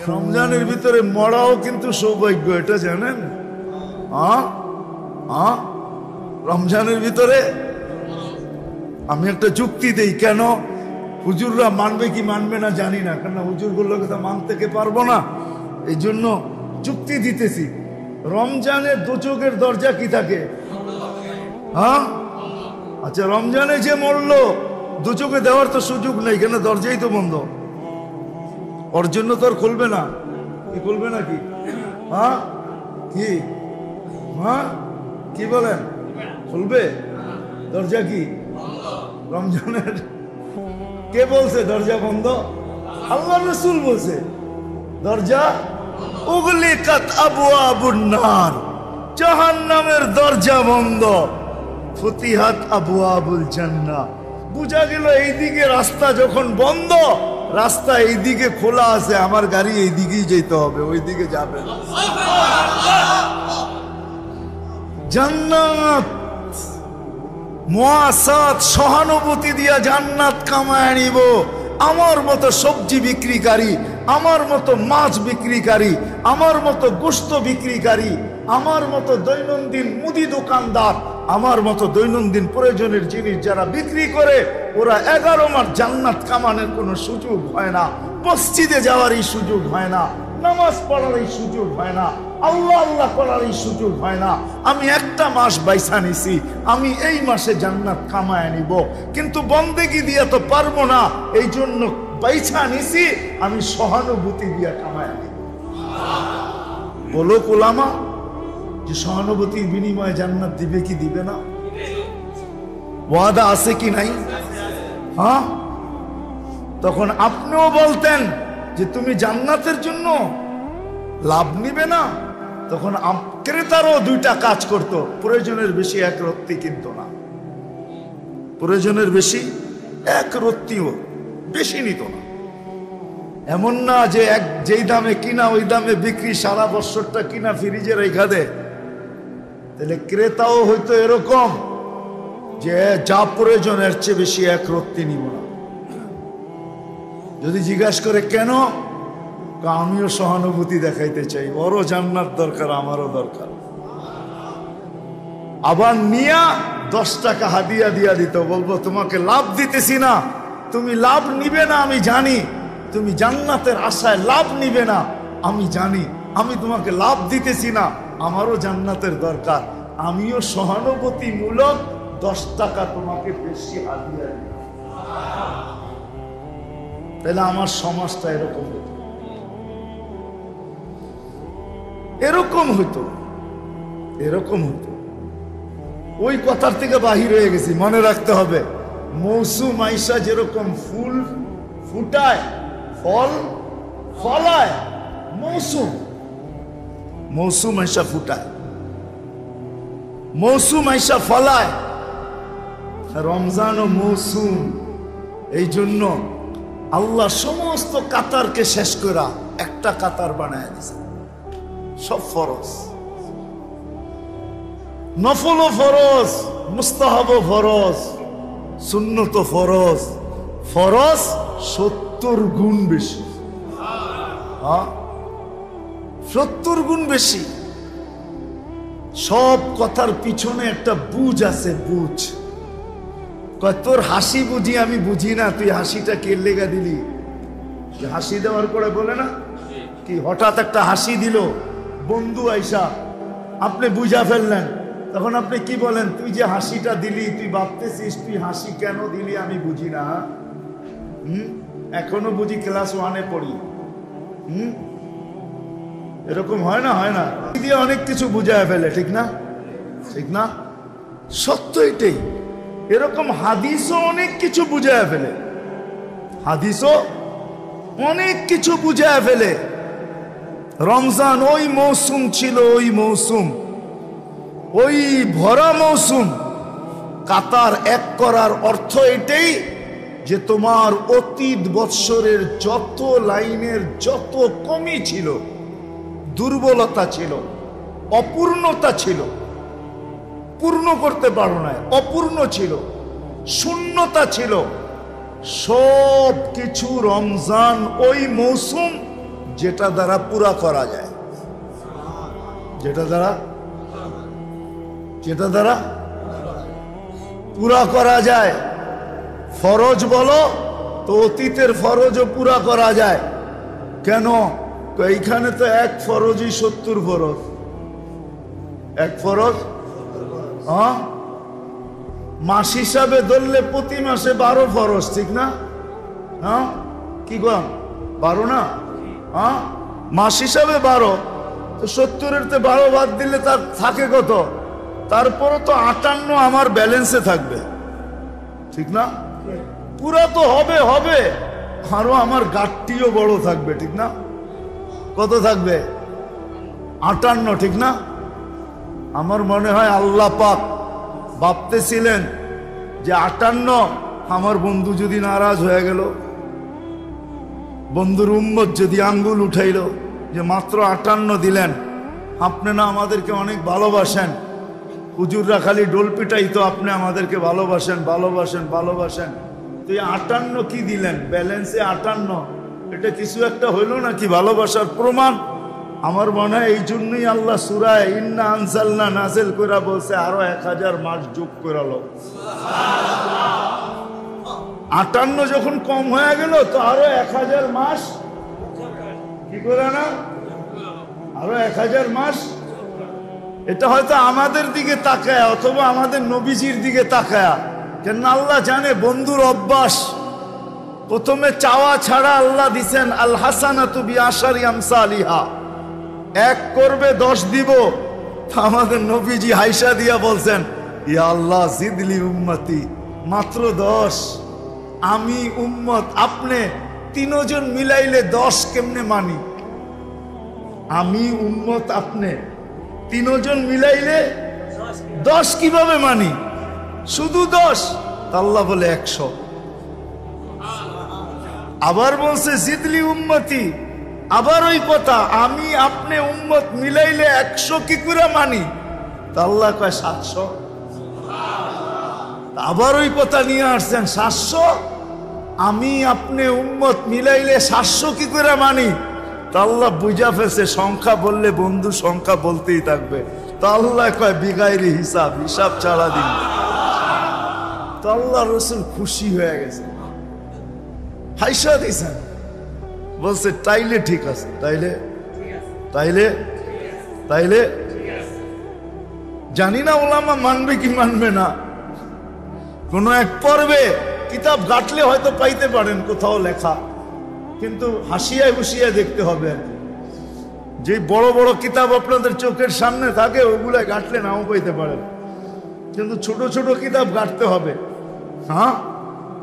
রমজানের ভিতরে মরাও কিন্তু সৌভাগ্য, এটা জানেন? রমজানের ভিতরে আমি একটা যুক্তি দেই, কেন হুজুররা মানবে কি মানবে না জানি না, কেন হুজুরগুলো কথা মানতে কে পারবো না, এই জন্য যুক্তি দিতেছি। রমজানের দোচকের দরজা কি থাকে? আচ্ছা, রমজানে যে মরলো দুচোখে দেওয়ার তো সুযোগ নেই, কেন দরজাই তো বন্ধ, ওর জন্য তো আর খুলবে না। কি খুলবে নাকি? কি কি বলেন? খুলবে দরজা? কি রমজানের কে বলছে দরজা বন্ধ? আল্লাহ রাসূল বলছে দরজা উগলিকাত আবওয়াবুন নার, জাহান্নামের দরজা বন্ধ, ফুতিহাত আবওয়াবুল জান্নাহ। বুঝা গেল এইদিকে রাস্তা যখন বন্ধ, রাস্তা এইদিকে খোলা আছে, আমার গাড়ি এইদিকেই যেতে হবে, ওইদিকে যাবে না। জান্নাত মুআসাত, সহানুভূতি দিয়া জান্নাত কামায় নিব। আমার মতো সবজি বিক্রিকারী, আমার মতো মাছ বিক্রিকারী, আমার মতো গোশত বিক্রিকারী, আমার মতো দৈনন্দিন মুদি দোকানদার, আমার মতো দৈনন্দিন প্রয়োজনের জিনিস যারা বিক্রি করে, ওরা 11 মাস জান্নাত কামানোর কোনো সুযোগ হয় না, মসজিদে যাওয়ারই সুযোগ হয় না, নামাজ পড়ারই সুযোগ হয় না, আল্লাহ আল্লাহ করারই সুযোগ হয় না। আমি একটা মাস বাইসা নিছি, আমি এই মাসে জান্নাত কামায় নিব, কিন্তু বন্দেগি দিয়া তো পারবো না, এই জন্য বাইসা নিছি, আমি সহানুভূতি দিয়া কামায় নিব। বলো উলামা যে সহানুভূতির বিনিময়ে জান্নাত দিবে কি দিবে না? ওয়াদা আছে কি নাই? তখন আপনিও বলতেন যে তুমি জান্নাতের জন্য লাভ নিবে না, তখন ক্রেতারও 2টা কাজ করত, প্রয়োজনের বেশি এক রত্তি কিনত না, প্রয়োজনের বেশি এক রত্তিও বেশি নিত না। এমন না যে যেই দামে কিনা ওই দামে বিক্রি, সারা বছরটা কিনা ফ্রিজে রেখা দেয়। তাহলে ক্রেতাও হয়তো এরকম যে যা প্রয়োজন এর চেয়ে বেশি এক রত্তি নিব না। যদি জিজ্ঞাসা করে কেন, আমিও সহানুভূতি দেখাইতে চাই, ওরও জান্নাত দরকার, আমারও দরকার। আবার নিয়া 10 টাকা হাদিয়া দিয়া দিত, বলবো তোমাকে লাভ দিতেছি না, তুমি লাভ নিবে না আমি জানি, তুমি জান্নাতের আশায় লাভ নিবে না আমি জানি, আমি তোমাকে লাভ দিতেছি না, আমারও জান্নাতের দরকার, আমিও সহানুভূতিমূলক 10 টাকা তোমাকে বেশি হাদিয়া দিই। তাহলে আমার সমাজটা এরকম হতো, এরকম হতো, এরকম হতো। ওই কথার থেকে বাহির হয়ে গেছি, মনে রাখতে হবে। মৌসুম আইসা যেরকম ফুল ফুটায়, ফল ফলায়, মৌসুম আইসা ফুটায়, মৌসুম আইসা ফলায়, রমজান ও মৌসুম। এই জন্য আল্লাহ সমস্ত কাতারকে শেষ করা একটা কাতার বানায় দিছে। সব ফরজ, নফল ফরজ, মুস্তাহাব ফরজ, সুন্নত ফরজ, ফরজ 70 গুণ বেশি। 70 গুণ বেশি। সব কথার পিছনে একটা বুঝ আছে, বুঝ। তোর হাসি বুঝি আমি বুঝি না, তুই হাসিটা কে লেগা দিলি? হাসি দেওয়ার পরে বলে না কি, হঠাৎ একটা হাসি দিল বন্ধু আইসা, আপনি বুঝা ফেললেন, তখন আপনি কি বলেন? তুই যে হাসিটা দিলি, তুই ভাবতেছিস তুই হাসি কেন দিলি আমি বুঝি না। এখনো বুঝি ক্লাস 1-এ পড়ি। এরকম হয় না? হয় না? দিয়ে অনেক কিছু বুঝায় ফেলে, ঠিক না? ঠিক না? সত্য এটাই। এরকম হাদিসও অনেক কিছু বুঝায় ফেলে, হাদিসও অনেক কিছু বুঝায় ফেলে। রমজান ওই মৌসুম ছিল, ওই মৌসুম, ওই ভরা মৌসুম। কাতার এক করার অর্থ এটাই যে তোমার অতীত বৎসরের যত লাইনের যত কমি ছিল, দুর্বলতা ছিল, অপূর্ণতা ছিল, পূর্ণ করতে পারো না, অপূর্ণ ছিল, শূন্যতা ছিল, সব কিছু রমজান ওই মৌসুম যেটা দ্বারা পুরা করা যায়, যেটা দ্বারা পুরা করা যায়। ফরজ বলো তো অতীতের ফরজও পুরা করা যায়। কেন? তো এইখানে তো এক ফরজই 70 ফরজ। এক ফরজ মাস হিসাবে ধরলে প্রতি মাসে 12 ফরজ, ঠিক না? হ্যাঁ, কি কম 12 না? হ্যাঁ, মাস হিসাবে 12, তো 70-এর 12 বাদ দিলে তার থাকে কত? তারপরও তো 58 আমার ব্যালেন্সে থাকবে, ঠিক না? পুরা তো হবে, আরো আমার গাঠটিও বড় থাকবে, ঠিক না? কত থাকবে? 58, ঠিক না? আমার মনে হয় আল্লাহ পাক ভাবতেছিলেন যে 58, আমার বন্ধু যদি নারাজ হয়ে গেল, বন্ধুর উম্মত যদি আঙ্গুল উঠাইল যে মাত্র 58 দিলেন, আপনি না আমাদেরকে অনেক ভালোবাসেন, হুজুররা খালি ডোল পিটাই তো আপনি আমাদেরকে ভালোবাসেন, তো এই 58 কি দিলেন ব্যালেন্সে? 58 এটা কিছু একটা হইল নাকি ভালোবাসার প্রমাণ? আমার মনে হয় এই জন্যই আল্লাহ সূরায়ে ইন্না আনজালনা নাযিল কইরা বলছে আরো 1000 মাস যোগ করে লো। 58 যখন কম হয়ে গেল তো আরো 1000 মাস কি করে না, আরো 1000 মাস। এটা হয়তো আমাদের দিকে তাকায় অথবা আমাদের নবীজির দিকে তাকায়, কেন আল্লাহ জানে বন্ধুর অভ্যাস। প্রথমে চাওয়া ছাড়া আল্লাহ দিছেন আল হাসানাতু বিআশারি আমসালিহা, 1 করবে 10 দিব। আমাদের নবীজি হাইসা দিয়া বলছেন ইয়া আল্লাহ জিদলি উম্মতি, মাত্র 10। আমি উম্মত আপনি 3 জন মিলাইলে 10 কেমনে মানি? আমি উম্মত আপনি 3 জন মিলাইলে 10 কিভাবে মানি? শুধু 10। আল্লাহ বলে 100। আবার বলছে জিদলি উম্মতি, আবার ওই কথা আমি আপনি উম্মত মিলাইলে 100 কি করে মানি? আল্লাহ কয় 700। আবার ওই কথা নিয়ে আসছেন 700, আমি আপনি উম্মত মিলাইলে 700 কি করে মানি? আল্লাহ বুঝা ফেলছে সংখ্যা বললে বন্ধু সংখ্যা বলতেই থাকবে। তো আল্লাহ কয় বিগাইরি হিসাব, হিসাব ছাড়া দিন। তো আল্লাহ রসুল খুশি হয়ে গেছে, হাইসা দিছেন, বলছে তাইলে ঠিক আছে, তাইলে জানি না ওলামা মানবে কি মানবে না। কোন এক পর্বে কিতাব ঘাটলে হয়তো পাইতে পারেন কোথাও লেখা, কিন্তু হাসিয়ায় হুসিয়ায় দেখতে হবে আর কি। যে বড় বড় কিতাব আপনাদের চোখের সামনে থাকে ওগুলা ঘাটলে নাও পাইতে পারেন, কিন্তু ছোট ছোট কিতাব ঘাটতে হবে। হ্যাঁ,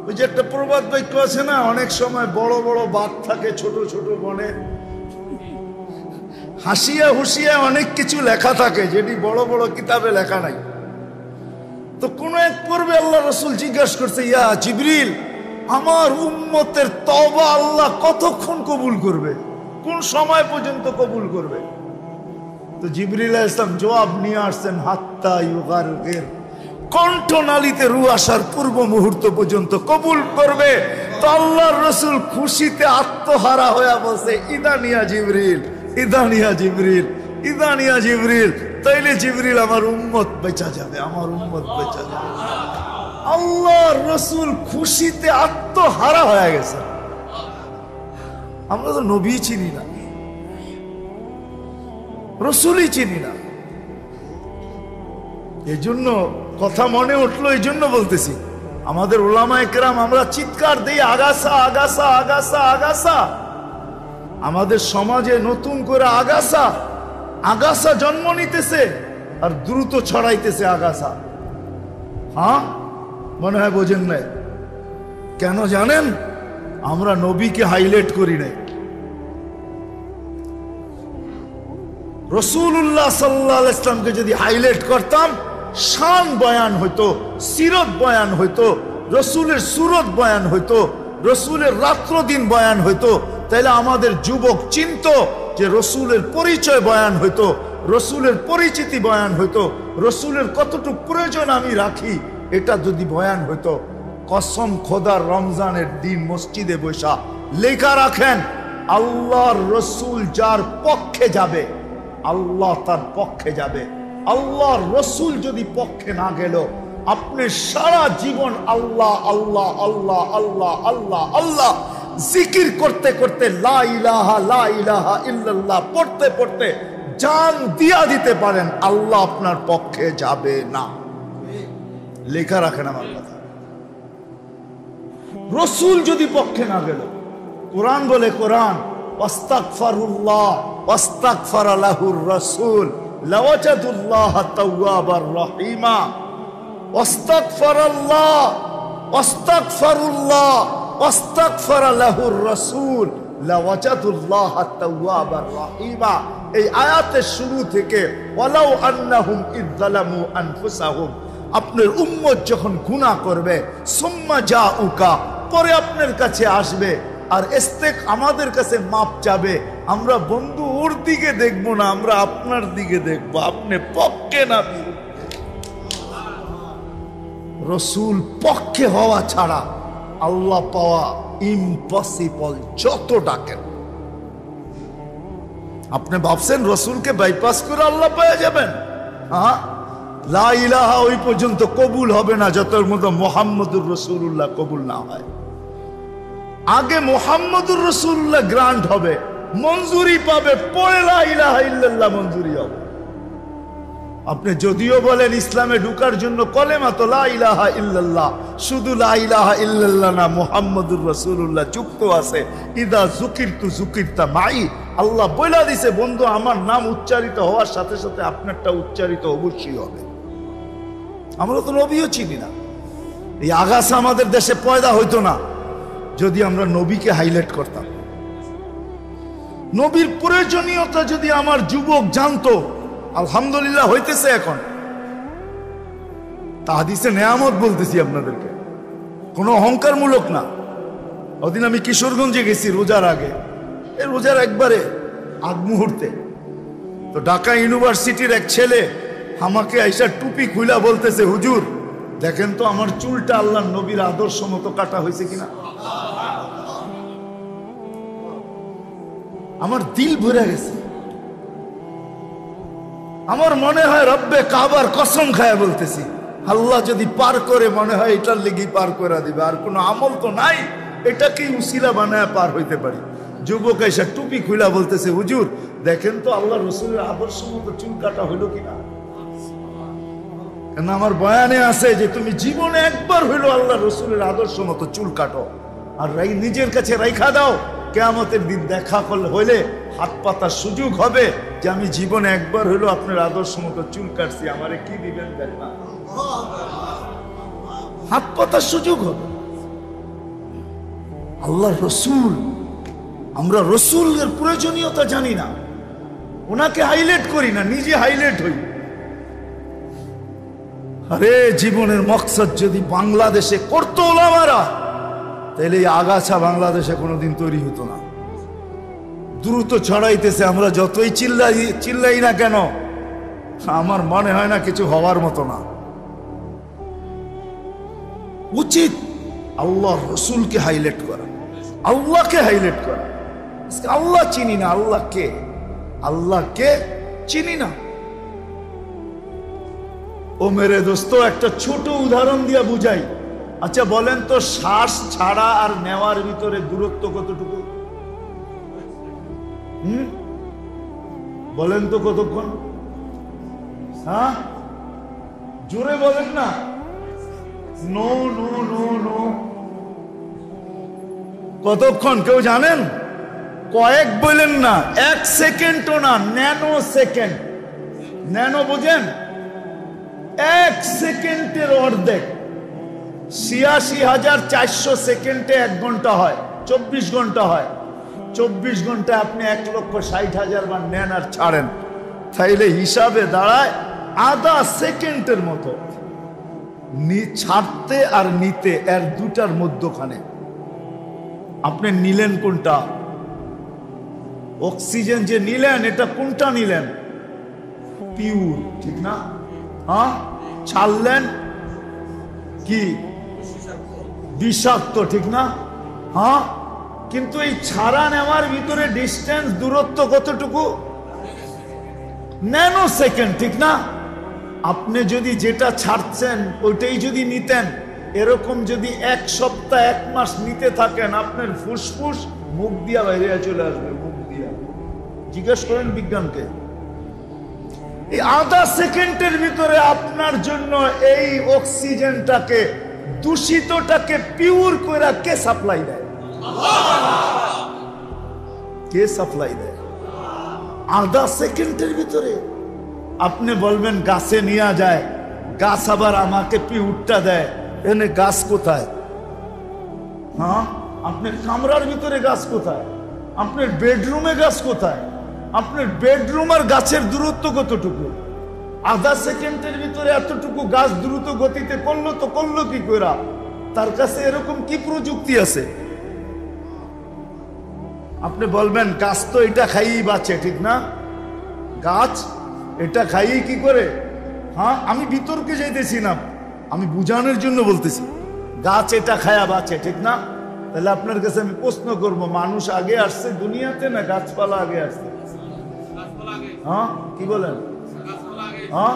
ওই যে একটা প্রবাদ বাক্য আছে না, অনেক সময় বড় বড় বাঘ থাকে ছোট ছোট বনে। হাসিয়া হুসিয়া অনেক কিছু লেখা থাকে যেটি বড় বড় কিতাবে লেখা নাই। তো কোন এক পর্বে আল্লাহ রসুল জিজ্ঞাসা করছে ইয়া জিবরিল, আমার উম্মতের তওবা আল্লাহ কতক্ষণ কবুল করবে, কোন সময় পর্যন্ত কবুল করবে? তো জিবরিল আলাইহিস সালাম জবাব নিয়ে আসছেন হাত্তা ইউগারগির, কণ্ঠনালীতে রু আসার পূর্ব মুহূর্ত পর্যন্ত কবুল করবে। তো আল্লাহর রসুল খুশিতে আত্মহারা হয়ে বলছে ইদানিয়া জিবরিল, ইদানিয়া জিবরিল, ইদানিয়া জিবরিল। তাইলে জিবরিল আমার উম্মত বেঁচা যাবে, আমার উম্মত বেঁচা যাবে। আল্লাহর রসুল খুশিতে আত্মহারা হয়ে গেছে। আমরা তো নবী চিনি না, রসুলই চিনি না। এই জন্য কথা মনে উঠলো, এই জন্য বলতেছি আমাদের উলামায়ে কেরাম আমরা চিৎকার দিই আগাছা আগাছা আগাছা আগাছা। আমাদের সমাজে নতুন করে আগাছা আগাছা জন্ম নিতেছে আর দ্রুত ছড়াইতেছে আগাছা। হ্যাঁ, মনে হয় বোঝেন নাই। কেন জানেন? আমরা নবীকে হাইলাইট করি নাই। রাসূলুল্লাহ সাল্লাল্লাহু আলাইহি ওয়াসাল্লামকে যদি হাইলাইট করতাম, শান বয়ান হইতো, সিরত বয়ান হইতো, রসুলের সুরত বয়ান হইতো, রসুলের রাত্র দিন বয়ান হইতো, তাইলে আমাদের যুবক চিন্ত যে রসুলের পরিচয় বয়ান হইতো, রসুলের পরিচিতি বয়ান হইতো, রসুলের কতটুকু প্রয়োজন আমি রাখি এটা যদি বয়ান হইতো। কসম খোদার, রমজানের দিন মসজিদে বসা লেখা রাখেন আল্লাহর রসুল যার পক্ষে যাবে আল্লাহ তার পক্ষে যাবে। আল্লাহর রসুল যদি পক্ষে না গেল, আপনি সারা জীবন আল্লাহ আল্লাহ আল্লাহ আল্লাহ আল্লাহ আল্লাহ জিকির করতে করতে লা ইলাহা ইল্লাল্লাহ পড়তে পড়তে জান দিয়া দিতে পারেন, আল্লাহ আপনার পক্ষে যাবে না। লেখা রাখেন আমার কথা। রসুল যদি পক্ষে না গেল, কোরআন বলে, কোরআন ওয়াস্তাগফিরুল্লাহ ওয়াস্তাগফারা লাহুর রাসূল লাওয়াজাদুল্লাহ তাওয়াবার রহিমা। ওয়াস্তাগফিরুল্লাহ ওয়াস্তাগফিরুল্লাহ ওয়াস্তাগফারা লাহুর রাসূল লাওয়াজাদুল্লাহ তাওয়াবার রহিমা। এই আয়াতের শুরু থেকে ওয়ালাউ আন্নাহুম ইযযালামু আনফুসাহুম, আপনার উম্মত যখন গুনাহ করবে, সুম্মা জাউকা, পরে আপনার কাছে আসবে আর আমাদের কাছে মাপ চাবে, আমরা বন্ধু ওর দিকে দেখবো না, আমরা আপনার দিকে দেখবো, আপনি পক্ষে না। রসুল পক্ষে হওয়া ছাড়া আল্লাহ পাওয়া ইম্পসিবল, যত ডাকেন। আপনি ভাবছেন রসুলকে বাইপাস করে আল্লাহ পেয়ে যাবেন? হ্যাঁ, লা ইলাহা ওই পর্যন্ত কবুল হবে না যতর মতো মুহাম্মদুর রাসূলুল্লাহ কবুল না হয়। আগে মুহাম্মদুর রাসূলুল্লাহ গ্রান্ট হবে, মঞ্জুরি পাবে, পরে লা ইলাহা ইল্লাল্লাহ মঞ্জুরি হবে। আপনি যদিও বলেন ইসলামে ঢোকার জন্য কলেমা তো লা ইলাহা ইল্লাল্লাহ, শুধু লা ইলাহা ইল্লাল্লাহ না, মুহাম্মদুর রাসূলুল্লাহ যুক্ত আছে। ইদা যুকিরতু যুকিরতা মাই, আল্লাহ বলে দিয়েছে, বন্ধু আমার নাম উচ্চারিত হওয়ার সাথে সাথে আপনারটা উচ্চারিত অবশ্যই হবে। আমরা তো নবীও চিনি না। এই আগাছা আমাদের দেশে পয়দা হইতো না যদি আমরা নবীকে হাইলাইট করতাম। নবীর প্রয়োজনীয়তা যদি আমার যুবক জানতো, আলহামদুলিল্লাহ হইতেছে এখন। তাহাদিসে নেয়ামত বলতেছি আপনাদেরকে, কোনো অহংকারমূলক না। ওদিন আমি কিশোরগঞ্জে গেছি রোজার আগে, এই রোজার একবারে আগ মুহূর্তে, তো ঢাকা ইউনিভার্সিটির এক ছেলে আমাকে আইসা টুপি খুইলা বলতেছে, হুজুর দেখেন তো আমার চুলটা আল্লাহর নবীর আদর্শ মতো কাটা হয়েছে কিনা। আমার দিল ভরে গেছে। আমার মনে হয় রব্বে কাবার কসম খায় বলতেছি, আল্লাহ যদি পার করে, মনে হয় এটার লেগে পার করে দিবে, আর কোনো আমল তো নাই, এটাকেই উসিলা বানায় পার হইতে পারি। যুবক এসে টুপি খুইলা বলতেছে, হুজুর দেখেন তো আল্লাহ রসুলের আদর্শ মতো চুল কাটা হইল কিনা। কেন আমার বয়ানে আছে যে তুমি জীবনে একবার হইলো আল্লাহ রসুলের আদর্শ মতো চুল কাটো, আর নিজের কাছে রাইখা দাও, কিয়ামতের দিন দেখা হইলে হাত পাতার সুযোগ হবে যে আমি জীবনে একবার হইলো আপনার আদর্শ মতো চুল কাটছি, আমারে কি দিবেন দেন না, হাত পাতার সুযোগ হবে। আল্লাহ রসুল, আমরা রসুলের প্রয়োজনীয়তা জানি না, ওনাকে হাইলাইট করি না, নিজে হাইলাইট হই। আরে জীবনের মকসদ যদি বাংলাদেশে করতো ওলামারা, তাহলে এই আগাছা বাংলাদেশে কোনোদিন তৈরি হতো না। দ্রুত ছড়াইতেছে, আমরা যতই চিল্লাই না কেন, আমার মনে হয় না কিছু হওয়ার মতো না। উচিত আল্লাহ রসুলকে হাইলাইট করা, আল্লাহকে হাইলাইট করা। আল্লাহ চিনি না, আল্লাহকে, আল্লাহকে চিনি না। ও মেরে দোস্ত, একটা ছোট উদাহরণ দিয়া বুঝাই। আচ্ছা বলেন তো, শ্বাস ছাড়া আর নেওয়ার ভিতরে দূরত্ব কতটুকু? বলেন তো কতক্ষণ? হ্যাঁ, জোরে বলেন না। নো নো নো নো, কতক্ষণ কেউ জানেন? কয়েক বলেন না, 1 সেকেন্ডও না, ন্যানো সেকেন্ড। ন্যানো বোঝেন? 1 সেকেন্ডের অর্ধেক। 86,400 সেকেন্ডে 1 ঘন্টা হয়, 24 ঘন্টা হয়। 24 ঘন্টায় আপনি 1,60,000 বার নেন আর ছাড়েন, তাইলে হিসাবে দাঁড়ায় আধা সেকেন্ডের মতো। ছাড়তে আর নিতে এর দুটার মধ্যখানে আপনি নিলেন কোনটা? অক্সিজেন যে নিলেন, এটা কোনটা নিলেন? পিওর, ঠিক না? হ্যাঁ, ছাড়লেন কি? বিষাক্ত, ঠিক না? হ্যাঁ, কিন্তু এই ছাড়া নেওয়ার ভিতরে ডিস্টেন্স, দূরত্ব কতটুকু? ন্যানো সেকেন্ড, ঠিক না? আপনি যদি যেটা ছাড়ছেন ওইটাই যদি নিতেন, এরকম যদি 1 সপ্তাহ 1 মাস নিতে থাকেন, আপনার ফুসফুস মুখ দিয়া বাইরে চলে আসবে, মুখ দিয়া। জিজ্ঞেস করেন বিজ্ঞানকে। এই আধা সেকেন্ডের ভিতরে আপনার জন্য এই অক্সিজেনটাকে, দূষিতটাকে পিওর করে কে সাপ্লাই দেয়? কে সাপ্লাই দেয়? আধা সেকেন্ডের ভিতরে। আপনি বলবেন গাছে নিয়ে যায়, গাছ আবার আমাকে পিউরটা দেয়। এনে গাছ কোথায়? হ্যাঁ, আপনার কামরার ভিতরে গাছ কোথায়? আপনার বেডরুমে গাছ কোথায়? আপনার বেডরুম আর গাছের দূরত্ব কতটুকু? আধা সেকেন্ডের ভিতরে এতটুকু গাছ দ্রুত গতিতে করলো তো করলো কি করে? তার কাছে এরকম কি প্রযুক্তি আছে? আপনি বলবেন গাছ তো এটা খাইয়েই বাঁচে, ঠিক না? গাছ এটা খাইয়েই কি করে? হ্যাঁ, আমি বিতর্কে যাইতেছি না, আমি বুঝানোর জন্য বলতেছি। গাছ এটা খায়া বাঁচে, ঠিক না? তাহলে আপনার কাছে আমি প্রশ্ন করব, মানুষ আগে আসছে দুনিয়াতে না গাছপালা আগে আসছে? হ্যাঁ, কি বলেন? হ্যাঁ,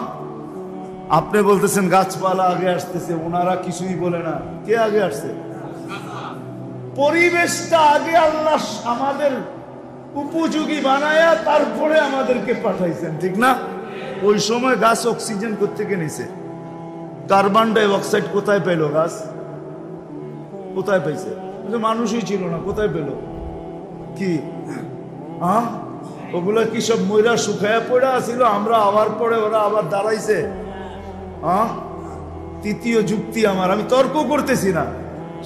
আপনি বলতেছেন গাছপালা আগে আসতেছে, ওনারা কিছুই বলে না। কে আগে আসছে? পরিবেশটা আগে আল্লাহ আমাদের উপযোগী বানায়া তারপরে আমাদেরকে পাঠাইছেন, ঠিক না? ওই সময় গাছ অক্সিজেন কোত্থেকে নিছে? কার্বন ডাই অক্সাইড কোথায় পেল গাছ? কোথায় পাইছে? মানুষই ছিল না, কোথায় পেল? কি হ্যাঁ, ওগুলা কি সব ময়রা শুকায়া পড়া ছিল? আমরা আবার পরে ওরা আবার দাঁড়াইছে। হ্যাঁ, তৃতীয় যুক্তি আমার, আমি তর্ক করতেছি না।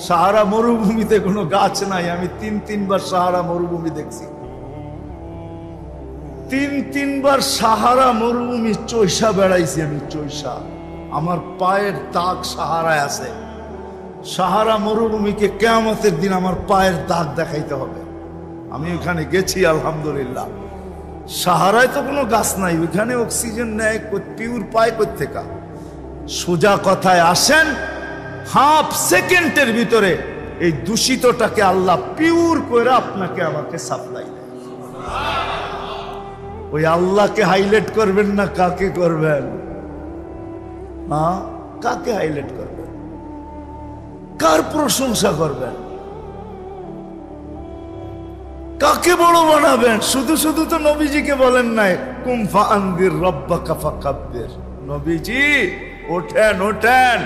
সাহারা মরুভূমিতে কোনো গাছ নাই। আমি 3-3 সাহারা মরুভূমি দেখছি। 3-3 সাহারা মরুভূমি চৈষা বেড়াইছি আমি, চৈষা। আমার পায়ের দাগ সাহারায় আছে। সাহারা মরুভূমিকে কিয়ামতের দিন আমার পায়ের দাগ দেখাইতে হবে। আমি ওখানে গেছি আলহামদুলিল্লাহ। সাহারায় তো কোনো গাছ নাই, ওইখানে অক্সিজেন নেয় পিওর পায় কোত্থেকা? সোজা কথায় আসেন, হাফ সেকেন্ডের ভিতরে এই দূষিতটাকে আল্লাহ পিওর করে আপনাকে আমাকে সাপ্লাই দেয়। ওই আল্লাহকে হাইলাইট করবেন না কাকে করবেন? হ্যাঁ, কাকে হাইলাইট করবেন? কার প্রশংসা করবেন? কাকে বড় বানাবেন? শুধু শুধু তো নবীজিকে বলেন নাই কুম ফাআনদির রাব্বাকা ফাকাব্বির। নবীজি ওঠেন, ওঠেন,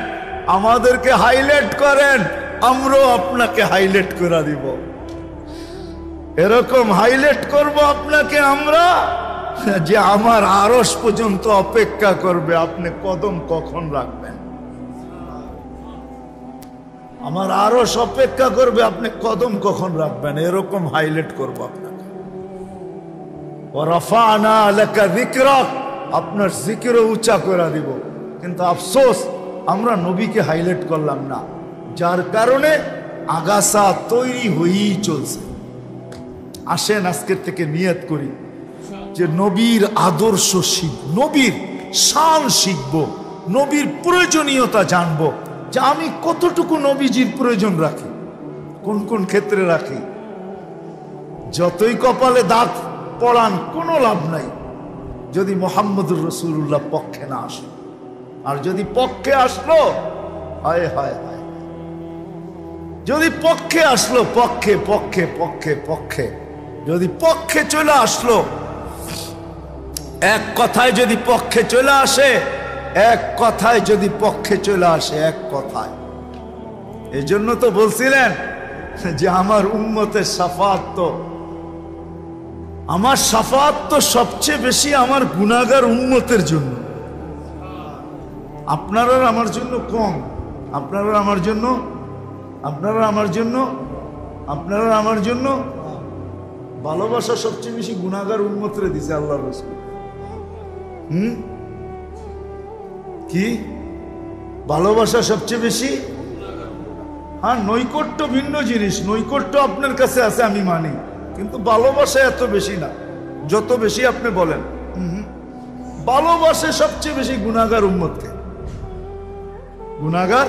আমাদেরকে হাইলাইট করেন, আমরাও আপনাকে হাইলাইট করে দিব। এরকম হাইলাইট করব আপনাকে আমরা যে আমার আরশ পর্যন্ত অপেক্ষা করবে আপনি কদম কখন রাখবেন। আমার আরশ অপেক্ষা করবে আপনি কদম কখন রাখবেন, এরকম হাইলাইট করব আপনাকে। ওয়া রাফা'না লাকা যিকরাক, আপনার জিকিরও উঁচা করে দিব। কিন্তু আফসোস আমরা নবীকে হাইলাইট করলাম না, যার কারণে আগাছা তৈরি হয়েই চলছে। আসেন আজকের থেকে নিয়ত করি যে নবীর আদর্শ শিখব, নবীর শান শিখব, নবীর প্রয়োজনীয়তা জানবো, যে আমি কতটুকু নবীজির প্রয়োজন রাখি, কোন কোন ক্ষেত্রে রাখি। যতই কপালে দাগ পড়ান কোনো লাভ নাই যদি মুহাম্মদুর রাসূলুল্লাহ পক্ষে না আসে। আর যদি পক্ষে আসলো, হায় হায় হায়, যদি পক্ষে আসলো, পক্ষে পক্ষে পক্ষে পক্ষে যদি পক্ষে চলে আসলো, এক কথায় যদি পক্ষে চলে আসে, এক কথায় যদি পক্ষে চলে আসে, এক কথায়। এই জন্য তো বলছিলেন যে আমার উম্মতের শাফাত তো, আমার শাফাত তো সবচেয়ে বেশি আমার গুনাহগার উম্মতের জন্য। আপনারা আমার জন্য কম, আপনারা আমার জন্য, আপনারা আমার জন্য, আপনারা আমার জন্য। ভালোবাসা সবচেয়ে বেশি গুনাহগার উম্মতরে দিছে আল্লাহর রাসূল। কি ভালোবাসা সবচেয়ে বেশি? হ্যাঁ, নৈকট্য ভিন্ন জিনিস। নৈকট্য আপনার কাছে আছে আমি মানি, কিন্তু ভালোবাসা এত বেশি না যত বেশি আপনি বলেন। ভালোবাসে সবচেয়ে বেশি গুনাহগার উম্মতকে। গুনাহগার,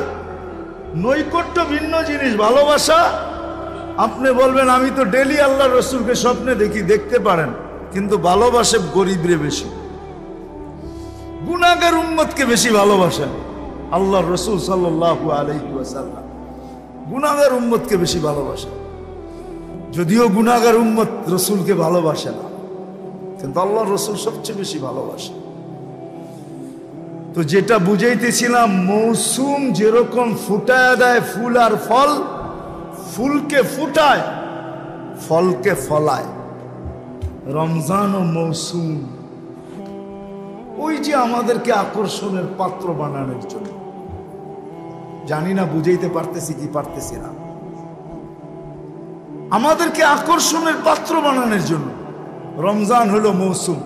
নৈকট্য ভিন্ন জিনিস, ভালোবাসা আপনি বলবেন আমি তো ডেলি আল্লাহ রসুলকে স্বপ্নে দেখি, দেখতে পারেন, কিন্তু ভালোবাসে গরিবরে বেশি, গুনাহগার উম্মতকে বেশি ভালোবাসেন। আল্লাহ রসুল সাল্লাল্লাহু আলাইহি ওয়াসাল্লাম গুনাহগার উম্মতকে বেশি ভালোবাসেন। যদিও গুনাহগার উম্মত রসুলকে ভালোবাসে না, কিন্তু আল্লাহ রসুল সবচেয়ে বেশি ভালোবাসে। তো যেটা বুঝাইতেছিলাম, মৌসুম যেরকম ফুটায় দেয় ফুল আর ফল, ফুলকে ফুটায় ফলকে ফলায়, রমজান ও মৌসুম ওই যে আমাদেরকে আকর্ষণের পাত্র বানানোর জন্য। জানি না বুঝাইতে পারতেছি কি পারতেছি না। আমাদেরকে আকর্ষণের পাত্র বানানোর জন্য রমজান হলো মৌসুম।